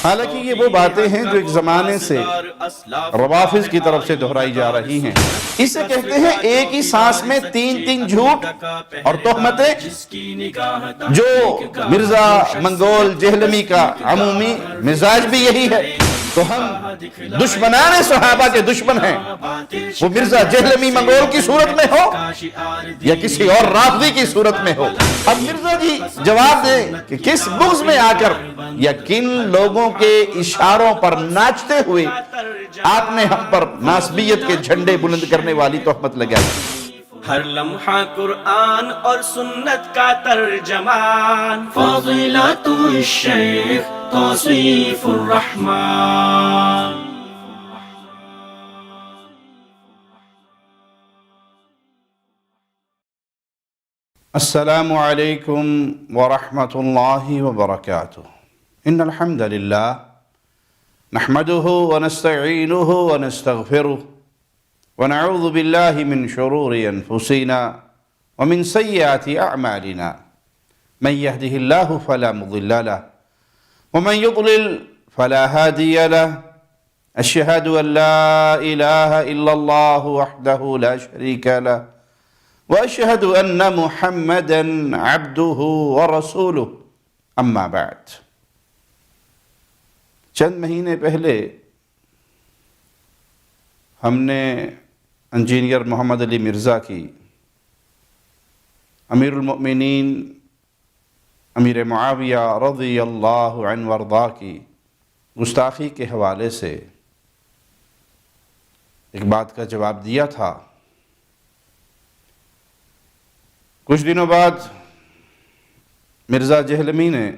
حالانکہ یہ وہ باتیں ہیں جو ایک زمانے سے روافض کی طرف سے دہرائی جا رہی ہیں۔ اسے کہتے ہیں ایک ہی سانس میں تین جھوٹ اور تہمتیں، جو مرزا منگول جہلمی کا عمومی مزاج بھی یہی ہے۔ تو ہم دشمنان صحابہ کے دشمن ہیں، وہ مرزا جہلمی منگول کی صورت میں ہو یا کسی اور رافضی کی صورت میں ہو۔ اب مرزا جی جواب دیں کہ کس بغض میں آ کر یا کن لوگوں کے اشاروں پر ناچتے ہوئے آپ نے ہم پر ناسبیت کے جھنڈے بلند کرنے والی تہمت لگائی۔ ہر لمحہ قرآن اور سنت کا ترجمان، فضیلت الشیخ توصیف الرحمن۔ السلام علیکم ورحمۃ اللہ وبرکاتہ۔ ان الحمد للہ نحمده ونستعینه ونستغفره ونعوذ باللہ من شرور انفسنا ومن سیئات اعمالنا، من يهده اللہ فلا مضل له ومن يضلل فلا هادی له، اشہد ان لا الہ الا اللہ وحدہ لا شریک له واشہد ان محمدا عبدہ ورسولہ، اما بعد۔ چند مہینے پہلے ہم نے انجینئر محمد علی مرزا کی امیر المؤمنین امیر معاویہ رضی اللہ عنہ وارضاہ کی گستاخی کے حوالے سے ایک بات کا جواب دیا تھا۔ کچھ دنوں بعد مرزا جہلمی نے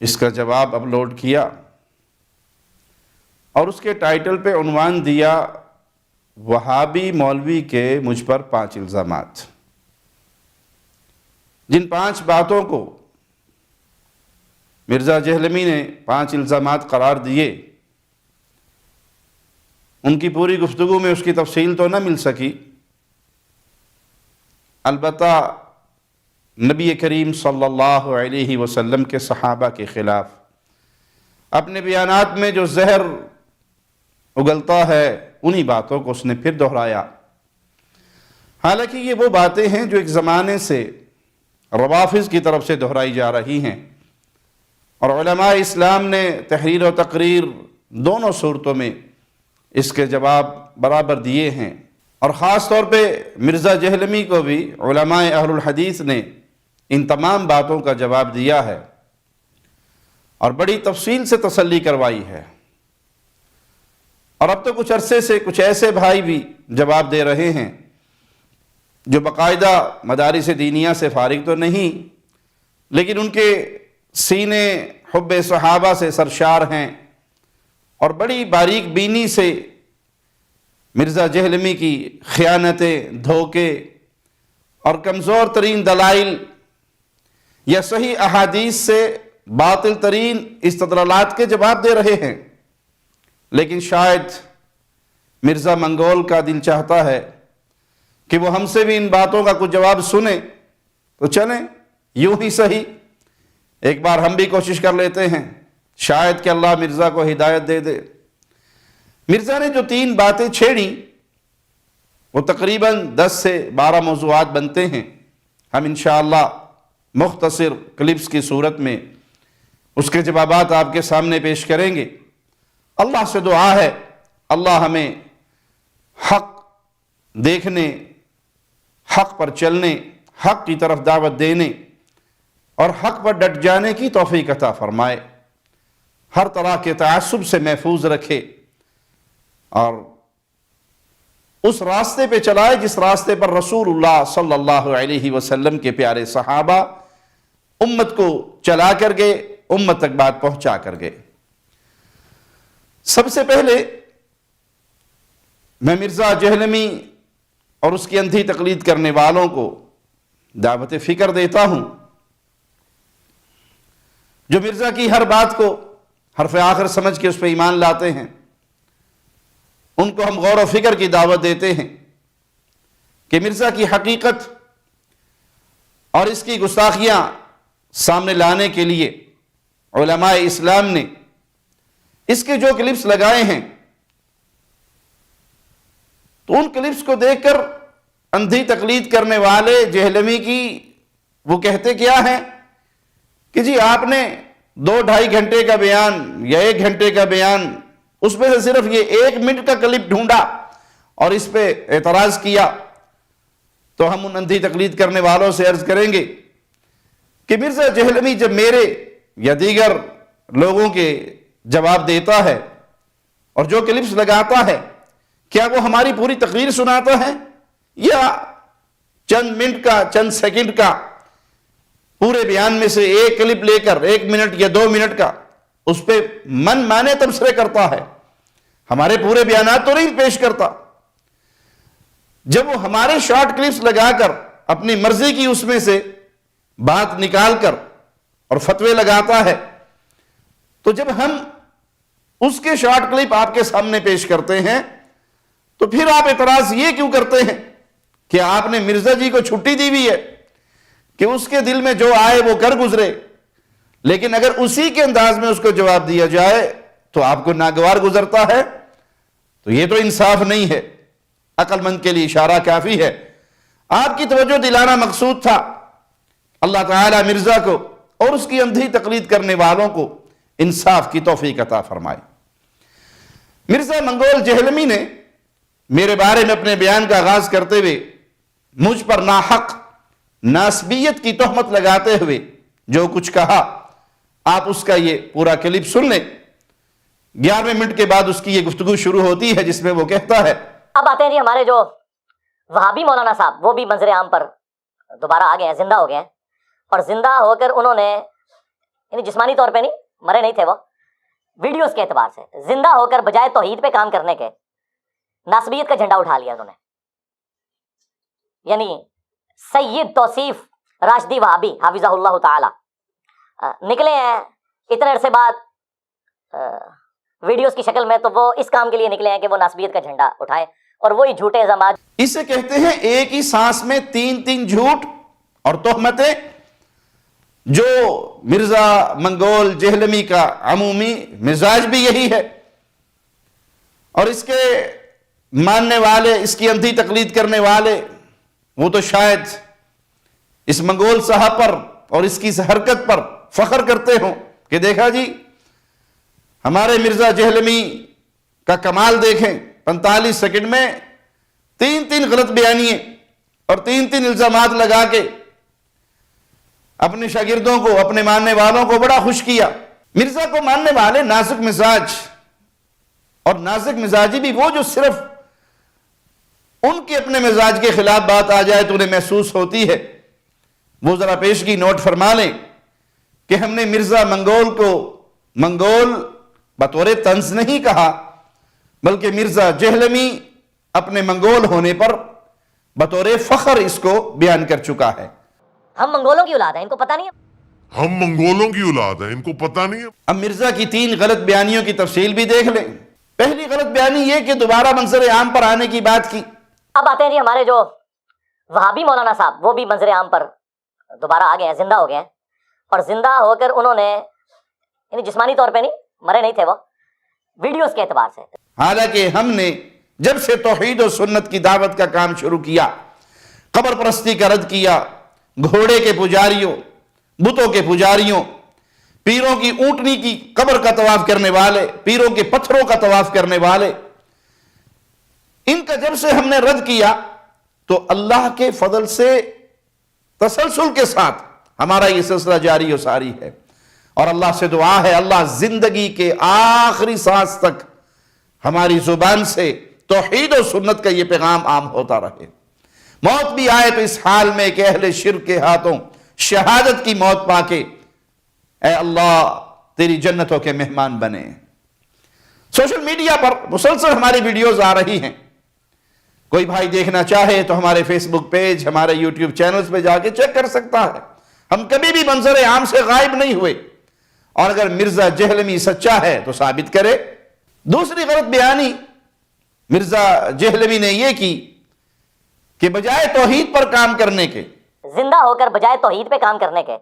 اس کا جواب اپلوڈ کیا اور اس کے ٹائٹل پہ عنوان دیا وہابی مولوی کے مجھ پر 5 الزامات۔ جن 5 باتوں کو مرزا جہلمی نے 5 الزامات قرار دیے، ان کی پوری گفتگو میں اس کی تفصیل تو نہ مل سکی، البتہ نبی کریم صلی اللہ علیہ وسلم کے صحابہ کے خلاف اپنے بیانات میں جو زہر اگلتا ہے انہی باتوں کو اس نے پھر دہرایا۔ حالانکہ یہ وہ باتیں ہیں جو ایک زمانے سے روافض کی طرف سے دہرائی جا رہی ہیں، اور علماء اسلام نے تحریر و تقریر دونوں صورتوں میں اس کے جواب برابر دیے ہیں، اور خاص طور پہ مرزا جہلمی کو بھی علماء اہل الحدیث نے ان تمام باتوں کا جواب دیا ہے اور بڑی تفصیل سے تسلی کروائی ہے۔ اور اب تو کچھ عرصے سے کچھ ایسے بھائی بھی جواب دے رہے ہیں جو باقاعدہ مدارس دینیہ سے فارغ تو نہیں، لیکن ان کے سینے حب صحابہ سے سرشار ہیں، اور بڑی باریک بینی سے مرزا جہلمی کی خیانتیں، دھوکے اور کمزور ترین دلائل یا صحیح احادیث سے باطل ترین استدلالات کے جواب دے رہے ہیں۔ لیکن شاید مرزا منگول کا دل چاہتا ہے کہ وہ ہم سے بھی ان باتوں کا کچھ جواب سنیں، تو چلیں یوں ہی صحیح ایک بار ہم بھی کوشش کر لیتے ہیں، شاید کہ اللہ مرزا کو ہدایت دے دے۔ مرزا نے جو 3 باتیں چھیڑیں وہ تقریباً 10 سے 12 موضوعات بنتے ہیں۔ ہم انشاءاللہ مختصر کلپس کی صورت میں اس کے جوابات آپ کے سامنے پیش کریں گے۔ اللہ سے دعا ہے اللہ ہمیں حق دیکھنے، حق پر چلنے، حق کی طرف دعوت دینے اور حق پر ڈٹ جانے کی توفیق عطا فرمائے، ہر طرح کے تعصب سے محفوظ رکھے، اور اس راستے پہ چلائے جس راستے پر رسول اللہ صلی اللہ علیہ وسلم کے پیارے صحابہ امت کو چلا کر گئے، امت تک بات پہنچا کر گئے۔ سب سے پہلے میں مرزا جہلمی اور اس کی اندھی تقلید کرنے والوں کو دعوت فکر دیتا ہوں، جو مرزا کی ہر بات کو حرف آخر سمجھ کے اس پہ ایمان لاتے ہیں، ان کو ہم غور و فکر کی دعوت دیتے ہیں کہ مرزا کی حقیقت اور اس کی گستاخیاں سامنے لانے کے لیے علماء اسلام نے اس کے جو کلپس لگائے ہیں تو ان کلپس کو دیکھ کر اندھی تقلید کرنے والے جہلمی کی وہ کہتے کیا ہیں کہ جی آپ نے 2-2.5 گھنٹے کا بیان یا 1 گھنٹے کا بیان، اس میں سے صرف یہ 1 منٹ کا کلپ ڈھونڈا اور اس پہ اعتراض کیا، تو ہم ان اندھی تقلید کرنے والوں سے عرض کریں گے کہ مرزا جہلمی جب میرے یا دیگر لوگوں کے جواب دیتا ہے اور جو کلپس لگاتا ہے، کیا وہ ہماری پوری تقریر سناتا ہے یا چند منٹ کا، چند سیکنڈ کا پورے بیان میں سے ایک کلپ لے کر 1 منٹ یا 2 منٹ کا اس پہ من مانے تبصرے کرتا ہے؟ ہمارے پورے بیانات تو نہیں پیش کرتا۔ جب وہ ہمارے شارٹ کلپس لگا کر اپنی مرضی کی اس میں سے بات نکال کر اور فتوے لگاتا ہے، تو جب ہم اس کے شارٹ کلپ آپ کے سامنے پیش کرتے ہیں تو پھر آپ اعتراض یہ کیوں کرتے ہیں کہ آپ نے مرزا جی کو چھٹی دی ہوئی ہے کہ اس کے دل میں جو آئے وہ کر گزرے، لیکن اگر اسی کے انداز میں اس کو جواب دیا جائے تو آپ کو ناگوار گزرتا ہے، تو یہ تو انصاف نہیں ہے۔ عقل مند کے لیے اشارہ کافی ہے۔ آپ کی توجہ دلانا مقصود تھا۔ اللہ تعالی مرزا کو اور اس کی اندھی تقلید کرنے والوں کو انصاف کی توفیق عطا فرمائے۔ مرزا منگول جہلمی نے میرے بارے میں اپنے بیان کا آغاز کرتے ہوئے مجھ پر ناحق ناسبیت کی تہمت لگاتے ہوئے جو کچھ کہا، آپ اس کا یہ پورا کلپ سن لیں۔ 11ویں منٹ کے بعد اس کی یہ گفتگو شروع ہوتی ہے جس میں وہ کہتا ہے، اب آتے ہیں جی ہمارے جو وہابی مولانا صاحب، وہ بھی منظر عام پر دوبارہ آ گئے ہیں، زندہ ہو گئے ہیں، اور زندہ ہو کر انہوں نے یعنی جسمانی طور پہ نہیں، مرے نہیں تھے وہ، ویڈیوز کے اعتبار سے زندہ ہو کر بجائے توحید پہ کام کرنے کے ناسبیت کا جھنڈا اٹھا لیا انہوں نے۔ یعنی سید توصیف راشدی وہابی حافظہ اللہ تعالی نکلے ہیں اتنے عرصے بعد ویڈیوز کی شکل میں، تو وہ اس کام کے لیے نکلے ہیں کہ وہ ناسبیت کا جھنڈا اٹھائیں اور وہی جھوٹے الزامات۔ اسے کہتے ہیں ایک ہی سانس میں 3 جھوٹ اور تہمتیں، جو مرزا منگول جہلمی کا عمومی مزاج بھی یہی ہے، اور اس کے ماننے والے، اس کی اندھی تقلید کرنے والے، وہ تو شاید اس منگول صاحب پر اور اس کی اس حرکت پر فخر کرتے ہوں کہ دیکھا جی ہمارے مرزا جہلمی کا کمال دیکھیں، 45 سیکنڈ میں 3 غلط بیانیے اور 3 الزامات لگا کے اپنے شاگردوں کو، اپنے ماننے والوں کو بڑا خوش کیا۔ مرزا کو ماننے والے نازک مزاج، اور نازک مزاجی بھی وہ جو صرف ان کے اپنے مزاج کے خلاف بات آ جائے تو انہیں محسوس ہوتی ہے، وہ ذرا پیشگی نوٹ فرما لیں کہ ہم نے مرزا منگول کو منگول بطور طنز نہیں کہا، بلکہ مرزا جہلمی اپنے منگول ہونے پر بطور فخر اس کو بیان کر چکا ہے۔ ہم منگولوں کی اولاد ہیں، ان کو پتہ نہیں ہے۔ ہم منگولوں کی اولاد ہیں، ان کو پتہ نہیں ہے۔ اب مرزا کی 3 غلط بیانیوں کی تفصیل بھی دیکھ لیں۔ پہلی غلط بیانی یہ کہ دوبارہ منظر عام پر آنے کی بات کی۔ اب آتے ہیں جی ہمارے جو وہابی مولانا صاحب، وہ بھی منظر عام پر دوبارہ آ گئے ہیں، زندہ ہو گئے ہیں، اور زندہ ہو کر انہوں نے یعنی جسمانی طور پہ نہیں، مرے نہیں تھے وہ، ویڈیوز کے اعتبار سے۔ حالانکہ ہم نے جب سے توحید و سنت کی دعوت کا کام شروع کیا، قبر پرستی کا رد کیا، گھوڑے کے پجاریوں، بتوں کے پجاریوں، پیروں کی اونٹنی کی قبر کا طواف کرنے والے، پیروں کے پتھروں کا طواف کرنے والے، ان کا جب سے ہم نے رد کیا تو اللہ کے فضل سے تسلسل کے ساتھ ہمارا یہ سلسلہ جاری و ساری ہے، اور اللہ سے دعا ہے اللہ زندگی کے آخری سانس تک ہماری زبان سے توحید و سنت کا یہ پیغام عام ہوتا رہے۔ موت بھی آئے تو اس حال میں کہ اہل شرک کے ہاتھوں شہادت کی موت پا کے اے اللہ تیری جنتوں کے مہمان بنے۔ سوشل میڈیا پر مسلسل ہماری ویڈیوز آ رہی ہیں، کوئی بھائی دیکھنا چاہے تو ہمارے فیس بک پیج، ہمارے یوٹیوب چینلز پہ جا کے چیک کر سکتا ہے۔ ہم کبھی بھی منظر عام سے غائب نہیں ہوئے، اور اگر مرزا جہلمی سچا ہے تو ثابت کرے۔ دوسری غلط بیانی مرزا جہلمی نے یہ کی کہ بجائے توحید پر کام کرنے کے، زندہ ہو کر بجائے توحید پہ کام کرنے کے،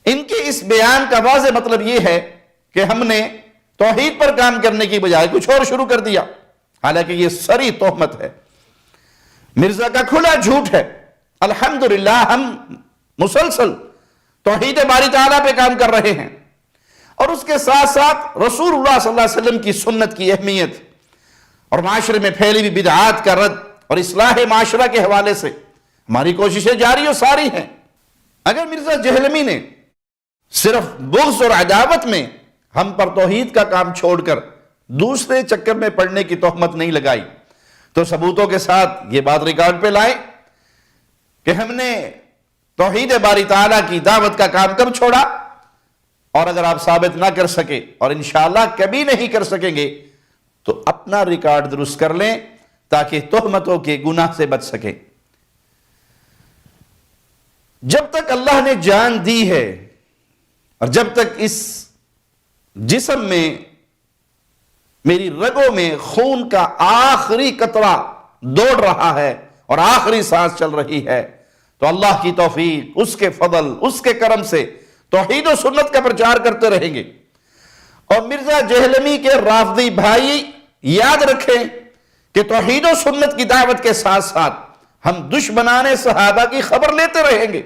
ان کے اس بیان کا واضح مطلب یہ ہے کہ ہم نے توحید پر کام کرنے کی بجائے کچھ اور شروع کر دیا، حالانکہ یہ سری تہمت ہے، مرزا کا کھلا جھوٹ ہے۔ الحمدللہ ہم مسلسل توحید باری تعالیٰ پہ کام کر رہے ہیں، اور اس کے ساتھ ساتھ رسول اللہ صلی اللہ علیہ وسلم کی سنت کی اہمیت اور معاشرے میں پھیلی ہوئی بدعات کا رد اور اصلاح معاشرہ کے حوالے سے ہماری کوششیں جاری و ساری ہیں۔ اگر مرزا جہلمی نے صرف بغض اور عداوت میں ہم پر توحید کا کام چھوڑ کر دوسرے چکر میں پڑنے کی تہمت نہیں لگائی تو ثبوتوں کے ساتھ یہ بات ریکارڈ پہ لائے کہ ہم نے توحید باری تعالیٰ کی دعوت کا کام کب چھوڑا، اور اگر آپ ثابت نہ کر سکے اور انشاءاللہ کبھی نہیں کر سکیں گے تو اپنا ریکارڈ درست کر لیں تاکہ تہمتوں کے گناہ سے بچ سکیں۔ جب تک اللہ نے جان دی ہے اور جب تک اس جسم میں میری رگوں میں خون کا آخری قطرہ دوڑ رہا ہے اور آخری سانس چل رہی ہے تو اللہ کی توفیق، اس کے فضل، اس کے کرم سے توحید و سنت کا پرچار کرتے رہیں گے۔ اور مرزا جہلمی کے رافضی بھائی یاد رکھیں کہ توحید و سنت کی دعوت کے ساتھ ساتھ ہم دشمنان صحابہ کی خبر لیتے رہیں گے۔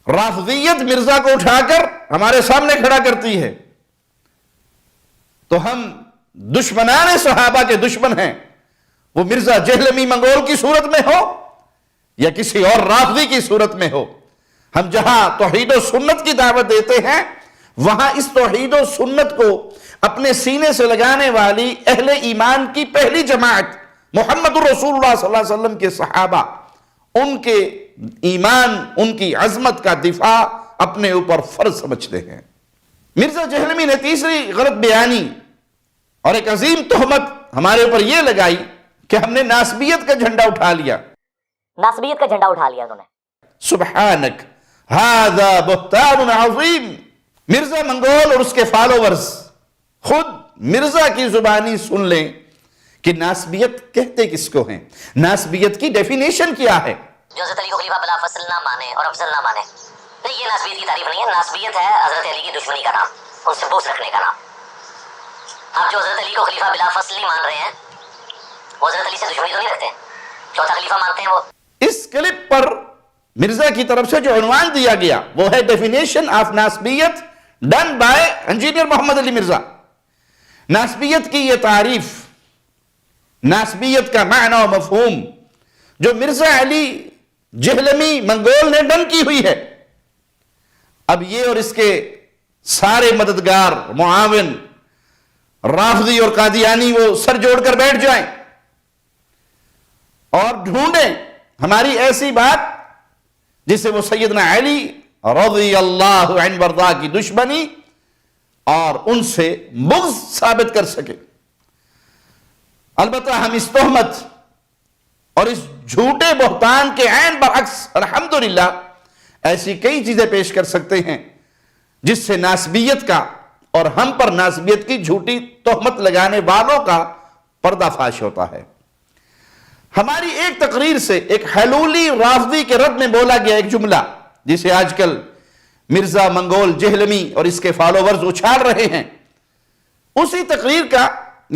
رافضیت مرزا کو اٹھا کر ہمارے سامنے کھڑا کرتی ہے تو ہم دشمنان صحابہ کے دشمن ہیں، وہ مرزا جہلمی منگول کی صورت میں ہو یا کسی اور رافضی کی صورت میں ہو۔ ہم جہاں توحید و سنت کی دعوت دیتے ہیں وہاں اس توحید و سنت کو اپنے سینے سے لگانے والی اہل ایمان کی پہلی جماعت محمد رسول اللہ صلی اللہ علیہ وسلم کے صحابہ، ان کے ایمان، ان کی عظمت کا دفاع اپنے اوپر فرض سمجھتے ہیں۔ مرزا جہلمی نے تیسری غلط بیانی اور ایک عظیم تہمت ہمارے اوپر یہ لگائی کہ ہم نے ناسبیت کا جھنڈا اٹھا لیا۔ ناسبیت کا جھنڈا اٹھا لیا انہوں نے۔ سبحانک ھذا بہتان عظیم۔ مرزا منگول اور اس کے فالوورز خود مرزا کی زبانی سن لیں کہ ناسبیت کہتے کس کو ہیں، ناسبیت کی ڈیفینیشن کیا ہے۔ جو حضرت علی کو خلیفہ بلا فصل نہ مانے اور افضل نہ مانے، یہ ناسبیت کی تعریف نہیں ہے۔ ناسبیت ہے حضرت علی کی دشمنی کا نام، ان سے بغض رکھنے کا نام۔ آپ جو حضرت علی کو خلیفہ بلا فصل نہیں مان رہے ہیں وہ حضرت علی سے دشمنی تو نہیں رکھتے، چوتھا خلیفہ مانتے ہیں وہ۔ اس کلپ پر مرزا کی طرف سے جو عنوان دیا گیا وہ ہے ڈیفینیشن آف ناسبیت done by engineer Muhammad Ali Mirza. ناسبیت کی یہ تعریف، ناسبیت کا معنی و مفہوم جو مرزا علی جہلمی منگول نے ڈن کی ہوئی ہے، اب یہ اور اس کے سارے مددگار معاون رافضی اور قادیانی وہ سر جوڑ کر بیٹھ جائیں اور ڈھونڈیں ہماری ایسی بات جسے وہ سیدنا علی رضی اللہ عنہ وارضاہ کی دشمنی اور ان سے بغض ثابت کر سکے۔ البتہ ہم اس تہمت اور اس جھوٹے بہتان کے عین برعکس الحمدللہ ایسی کئی چیزیں پیش کر سکتے ہیں جس سے ناسبیت کا اور ہم پر ناسبیت کی جھوٹی تہمت لگانے والوں کا پردہ فاش ہوتا ہے۔ ہماری ایک تقریر سے ایک حلولی رافضی کے رد میں بولا گیا ایک جملہ جسے آج کل مرزا منگول جہلمی اور اس کے فالوورز اچھال رہے ہیں، اسی تقریر کا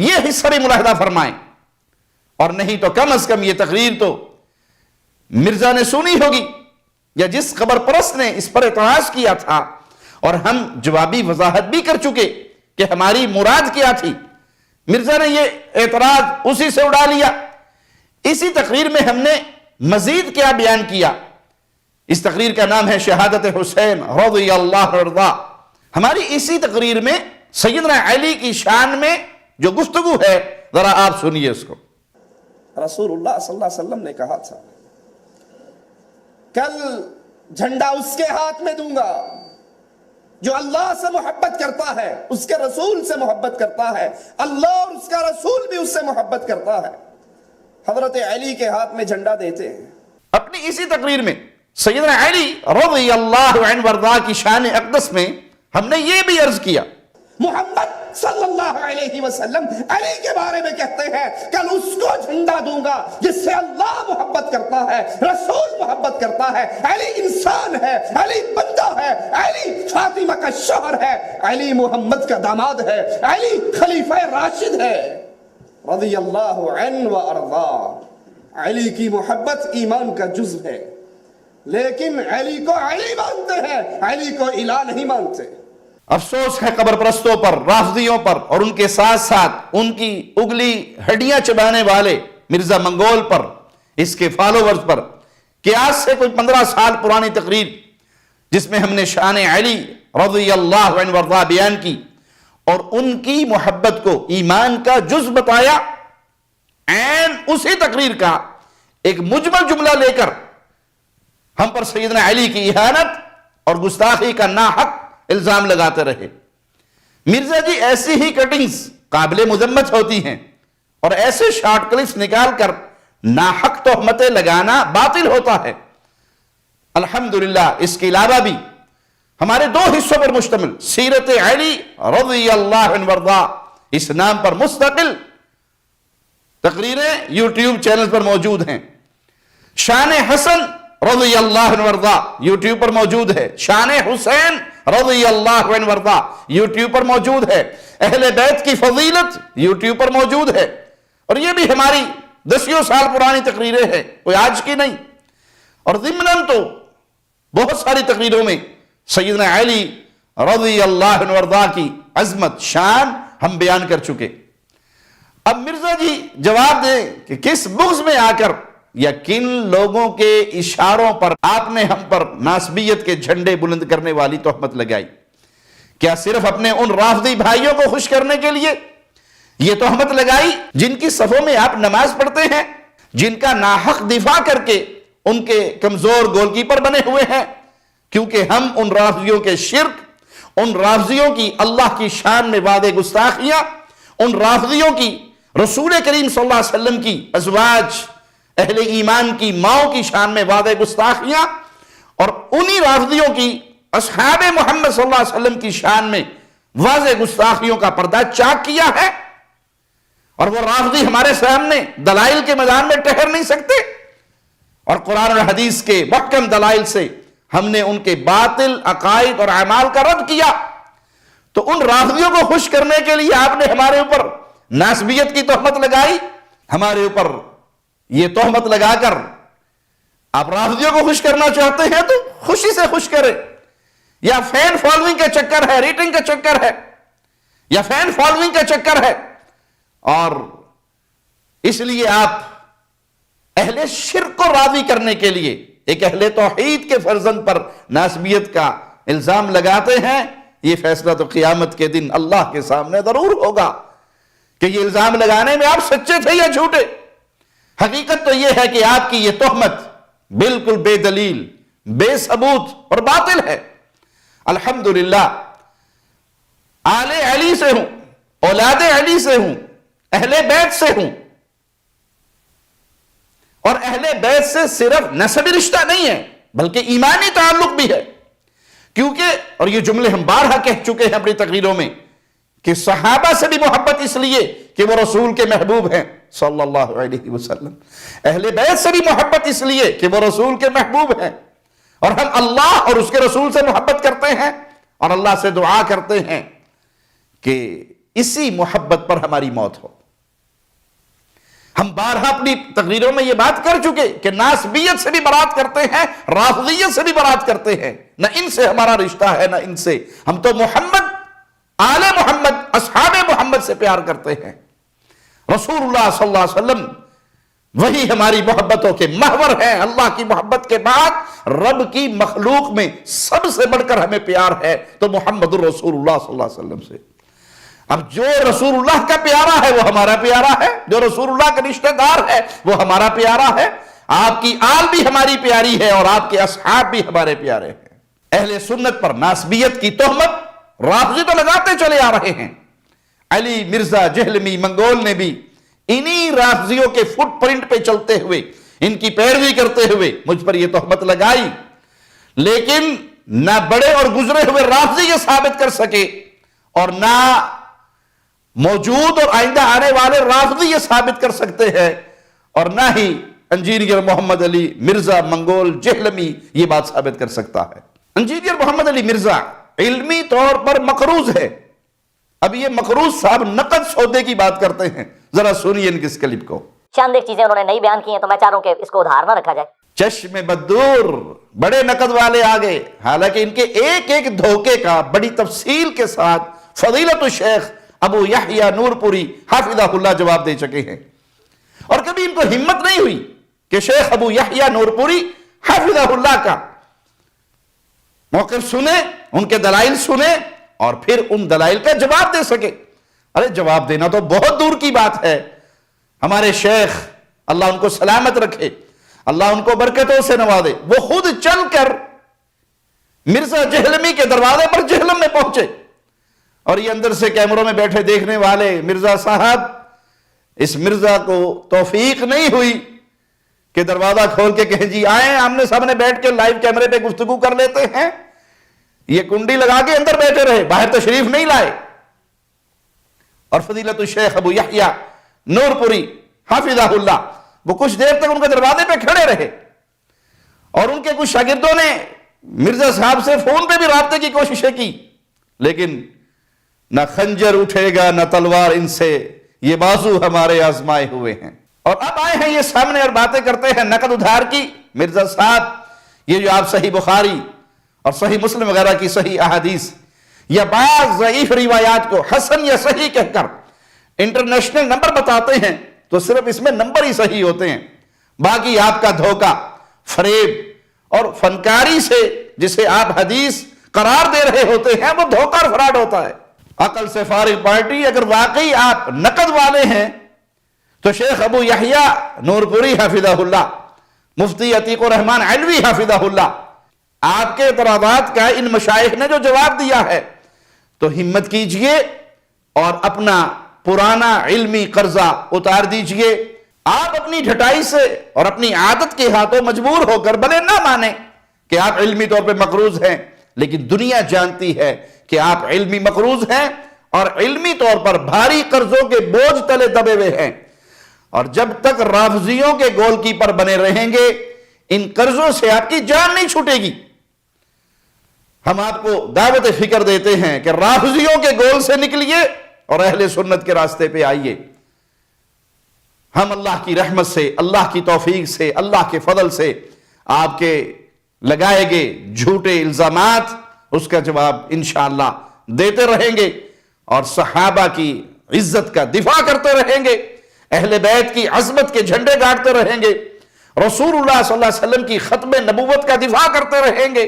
یہ حصہ بھی ملاحظہ فرمائیں، اور نہیں تو کم از کم یہ تقریر تو مرزا نے سنی ہوگی یا جس خبر پرست نے اس پر اعتراض کیا تھا، اور ہم جوابی وضاحت بھی کر چکے کہ ہماری مراد کیا تھی۔ مرزا نے یہ اعتراض اسی سے اڑا لیا۔ اسی تقریر میں ہم نے مزید کیا بیان کیا، اس تقریر کا نام ہے شہادت حسین رضی اللہ عنہ۔ ہماری اسی تقریر میں سیدنا علی کی شان میں جو گفتگو ہے ذرا آپ سنیے اس کو۔ رسول اللہ صلی اللہ علیہ وسلم نے کہا تھا کل جھنڈا اس کے ہاتھ میں دوں گا جو اللہ سے محبت کرتا ہے، اس کے رسول سے محبت کرتا ہے، اللہ اور اس کا رسول بھی اس سے محبت کرتا ہے۔ حضرت علی کے ہاتھ میں جھنڈا دیتے ہیں۔ اپنی اسی تقریر میں سیدنا علی رضی اللہ عنہ وارضاہ کی شان اقدس میں ہم نے یہ بھی عرض کیا، محمد صلی اللہ علیہ وسلم علی کے بارے میں کہتے ہیں کل اس کو جھنڈا دوں گا جس سے اللہ محبت کرتا ہے، رسول محبت کرتا ہے، علی انسان ہے، علی بندہ ہے، علی فاطمہ کا شوہر ہے، علی محمد کا داماد ہے، علی خلیفہ راشد ہے رضی اللہ عنہ و ارضا۔ علی کی محبت ایمان کا جزو ہے، لیکن علی کو علی مانتے ہیں، علی کو الہ نہیں مانتے۔ افسوس ہے قبر پرستوں پر، رافضیوں پر، اور ان کے ساتھ ساتھ ان کی اگلی ہڈیاں چبانے والے مرزا منگول پر، اس کے فالوورز پر، کہ آج سے کوئی 15 سال پرانی تقریر جس میں ہم نے شان علی رضی اللہ عنہ وارضاہ بیان کی اور ان کی محبت کو ایمان کا جز بتایا، عین اسی تقریر کا ایک مجمل جملہ لے کر ہم پر سیدنا علی کی اہانت اور گستاخی کا ناحق الزام لگاتے رہے۔ مرزا جی ایسی ہی کٹنگز قابل مذمت ہوتی ہیں، اور ایسے شارٹ کلپس نکال کر ناحق تہمتیں لگانا باطل ہوتا ہے۔ الحمدللہ اس کے علاوہ بھی ہمارے 2 حصوں پر مشتمل سیرت علی رضی اللہ عنہ وارضاہ اس نام پر مستقل تقریریں یوٹیوب چینل پر موجود ہیں۔ شان حسن رضی اللہ عنہ وارضاہ یوٹیوب پر موجود ہے، شان حسین رضی اللہ عنہ وارضاہ یوٹیوب پر موجود ہے، اہل بیت کی فضیلت یوٹیوب پر موجود ہے، اور یہ بھی ہماری 10 سال پرانی تقریریں ہیں، کوئی آج کی نہیں۔ اور ضمناً تو بہت ساری تقریروں میں سیدنا علی رضی اللہ عنہ وارضاہ کی عظمت شان ہم بیان کر چکے۔ اب مرزا جی جواب دیں کہ کس بغض میں آ کر یا کن لوگوں کے اشاروں پر آپ نے ہم پر ناسبیت کے جھنڈے بلند کرنے والی تہمت لگائی؟ کیا صرف اپنے ان رافضی بھائیوں کو خوش کرنے کے لیے یہ تہمت لگائی جن کی صفوں میں آپ نماز پڑھتے ہیں، جن کا ناحق دفاع کر کے ان کے کمزور گول کیپر بنے ہوئے ہیں؟ کیونکہ ہم ان رافضیوں کے شرک، ان رافضیوں کی اللہ کی شان میں وعدے گستاخیاں، ان رافضیوں کی رسول کریم صلی اللہ علیہ وسلم کی ازواج اہل ایمان کی ماؤں کی شان میں وعدے گستاخیاں، اور انہی رافضیوں کی اصحاب محمد صلی اللہ علیہ وسلم کی شان میں واضح گستاخیوں کا پردہ چاک کیا ہے، اور وہ رافضی ہمارے سامنے دلائل کے میدان میں ٹھہر نہیں سکتے، اور قرآن اور حدیث کے محکم دلائل سے ہم نے ان کے باطل عقائد اور اعمال کا رد کیا۔ تو ان رافضیوں کو خوش کرنے کے لیے آپ نے ہمارے اوپر ناسبیت کی تہمت لگائی، ہمارے اوپر یہ تہمت لگا کر آپ رافضیوں کو خوش کرنا چاہتے ہیں تو خوشی سے خوش کریں، یا فین فالوئنگ کا چکر ہے، ریٹنگ کا چکر ہے، یا فین فالوئنگ کا چکر ہے، اور اس لیے آپ اہل شرک کو راضی کرنے کے لیے ایک اہل توحید کے فرزند پر ناسبیت کا الزام لگاتے ہیں۔ یہ فیصلہ تو قیامت کے دن اللہ کے سامنے ضرور ہوگا کہ یہ الزام لگانے میں آپ سچے تھے یا جھوٹے۔ حقیقت تو یہ ہے کہ آپ کی یہ تہمت بالکل بے دلیل، بے ثبوت اور باطل ہے۔ الحمدللہ آل علی سے ہوں، اولاد علی سے ہوں، اہل بیت سے ہوں، اور اہل بیت سے صرف نسبی رشتہ نہیں ہے بلکہ ایمانی تعلق بھی ہے، کیونکہ اور یہ جملے ہم بارہا کہہ چکے ہیں اپنی تقریروں میں کہ صحابہ سے بھی محبت اس لیے کہ وہ رسول کے محبوب ہیں صلی اللہ علیہ وسلم، اہل بیت سے بھی محبت اس لیے کہ وہ رسول کے محبوب ہیں، اور ہم اللہ اور اس کے رسول سے محبت کرتے ہیں اور اللہ سے دعا کرتے ہیں کہ اسی محبت پر ہماری موت ہو۔ ہم بارہا اپنی تقریروں میں یہ بات کر چکے کہ ناسبیت سے بھی برات کرتے ہیں، رافضیت سے بھی برات کرتے ہیں، نہ ان سے ہمارا رشتہ ہے نہ ان سے، ہم تو محمد، آل محمد، اصحاب محمد سے پیار کرتے ہیں۔ رسول اللہ صلی اللہ علیہ وسلم وہی ہماری محبتوں کے محور ہیں۔ اللہ کی محبت کے بعد رب کی مخلوق میں سب سے بڑھ کر ہمیں پیار ہے تو محمد الرسول اللہ صلی اللہ علیہ وسلم سے۔ اب جو رسول اللہ کا پیارا ہے وہ ہمارا پیارا ہے، جو رسول اللہ کا رشتہ دار ہے وہ ہمارا پیارا ہے۔ آپ کی آل بھی ہماری پیاری ہے اور آپ کے اصحاب بھی ہمارے پیارے ہیں۔ اہل سنت پر ناسبیت کی تہمت رافضی تو لگاتے چلے آ رہے ہیں۔ علی مرزا جہلمی منگول نے بھی انہی رافضیوں کے فٹ پرنٹ پہ چلتے ہوئے، ان کی پیروی کرتے ہوئے مجھ پر یہ تہمت لگائی، لیکن نہ بڑے اور گزرے ہوئے رافضی یہ ثابت کر سکے اور نہ موجود اور آئندہ آنے والے رافضی یہ ثابت کر سکتے ہیں، اور نہ ہی انجینئر محمد علی مرزا منگول جہلمی یہ بات ثابت کر سکتا ہے۔ انجینئر محمد علی مرزا علمی طور پر مقروض ہے. اب یہ مقروض صاحب نقد سودے کی بات کرتے ہیں. ذرا سنیے ان کی اس کلپ کو. چند ایک چیزیں انہوں نے نئی بیان کی ہیں تو میں چاہ رہا ہوں کہ اس کو ادھار نہ رکھا جائے. چشم بدور بڑے نقد والے آگے، حالانکہ ان کے ایک ایک دھوکے کا بڑی تفصیل کے ساتھ فضیلت الشیخ ابو یحییٰ نور پوری حافظہ اللہ جواب دے چکے ہیں. اور کبھی ان کو ہمت نہیں ہوئی کہ شیخ ابو یحییٰ نور پوری حافظہ اللہ کا موقف سنیں، ان کے دلائل سنیں اور پھر ان دلائل کا جواب دے سکے. ارے جواب دینا تو بہت دور کی بات ہے. ہمارے شیخ اللہ ان کو سلامت رکھے، اللہ ان کو برکتوں سے نوازے، وہ خود چل کر مرزا جہلمی کے دروازے پر جہلم میں پہنچے، اور یہ اندر سے کیمروں میں بیٹھے دیکھنے والے مرزا صاحب، اس مرزا کو توفیق نہیں ہوئی کہ دروازہ کھول کے کہیں جی آئیں آمنے سامنے بیٹھ کے لائیو کیمرے پہ گفتگو کر لیتے ہیں. یہ کنڈی لگا کے اندر بیٹھے رہے، باہر تشریف نہیں لائے. اور فضیلت الشیخ ابو یحییٰ نور پوری حافظہ اللہ وہ کچھ دیر تک ان کے دروازے پہ کھڑے رہے، اور ان کے کچھ شاگردوں نے مرزا صاحب سے فون پہ بھی رابطے کی کوششیں کی، لیکن نہ خنجر اٹھے گا نہ تلوار ان سے، یہ بازو ہمارے آزمائے ہوئے ہیں. اور اب آئے ہیں یہ سامنے اور باتیں کرتے ہیں نقد ادھار کی. مرزا صاحب یہ جو آپ صحیح بخاری اور صحیح مسلم وغیرہ کی صحیح احادیث یا بعض ضعیف روایات کو حسن یا صحیح کہہ کر انٹرنیشنل نمبر بتاتے ہیں تو صرف اس میں نمبر ہی صحیح ہوتے ہیں، باقی آپ کا دھوکہ، فریب اور فنکاری سے جسے آپ حدیث قرار دے رہے ہوتے ہیں وہ دھوکہ اور فراڈ ہوتا ہے. عقل سے فارغ پارٹی، اگر واقعی آپ نقد والے ہیں تو شیخ ابو یحییٰ نور پوری حافظہ اللہ، مفتی عتیق الرحمن علوی حافظہ اللہ، آپ کے اعتراضات کا ان مشائخ نے جو جواب دیا ہے تو ہمت کیجئے اور اپنا پرانا علمی قرضہ اتار دیجئے. آپ اپنی ڈھٹائی سے اور اپنی عادت کے ہاتھوں مجبور ہو کر بھلے نہ مانیں کہ آپ علمی طور پہ مقروض ہیں، لیکن دنیا جانتی ہے کہ آپ علمی مقروض ہیں اور علمی طور پر بھاری قرضوں کے بوجھ تلے دبے ہوئے ہیں. اور جب تک رافضیوں کے گول کیپر بنے رہیں گے ان قرضوں سے آپ کی جان نہیں چھوٹے گی. ہم آپ کو دعوت فکر دیتے ہیں کہ رافضیوں کے گول سے نکلیے اور اہل سنت کے راستے پہ آئیے. ہم اللہ کی رحمت سے، اللہ کی توفیق سے، اللہ کے فضل سے آپ کے لگائے گئے جھوٹے الزامات اس کا جواب انشاءاللہ دیتے رہیں گے، اور صحابہ کی عزت کا دفاع کرتے رہیں گے، اہل بیت کی عظمت کے جھنڈے گاڑتے رہیں گے، رسول اللہ صلی اللہ علیہ وسلم کی ختم نبوت کا دفاع کرتے رہیں گے،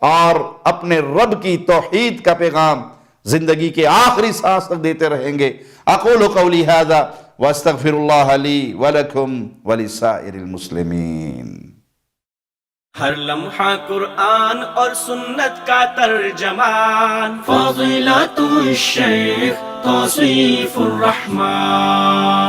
اور اپنے رب کی توحید کا پیغام زندگی کے آخری سانس تک دیتے رہیں گے. اقول قولی ھذا واستغفر اللہ لی ولکم ولسائر المسلمین. ہر لمحہ قرآن اور سنت کا ترجمان، فضیلت الشیخ توصیف الرحمان.